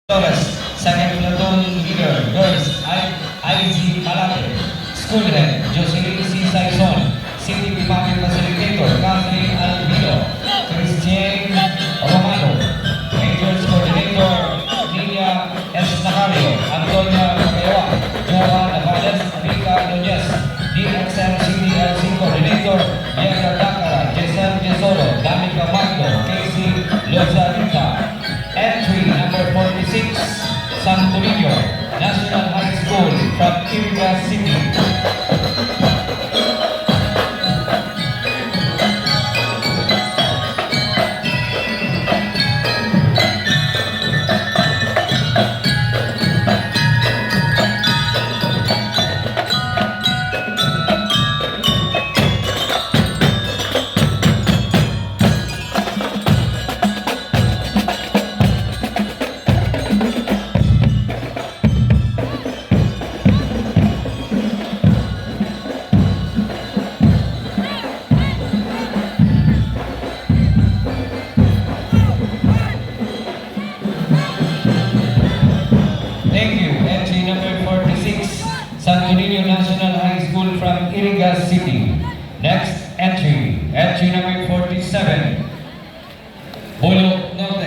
Torres, second platoon leader, girls, IZ Malate, school head, Jocelyn C. Saison, city department facilitator, Catherine Albino, Christian Romano, majors coordinator, Lilia S. Nacario, Antonia Pagawa, Johan Navales, Rika Nunez, DXL City LC coordinator, Yeka Dakara, Jesel Jesolo, Damika Magno, Casey Lozarita. Entry number 46, Santorillo National High School from Iriga City. Thank you. Entry number 46, Santorillo National High School from Iriga City. Next entry number 47, Bolo Norte.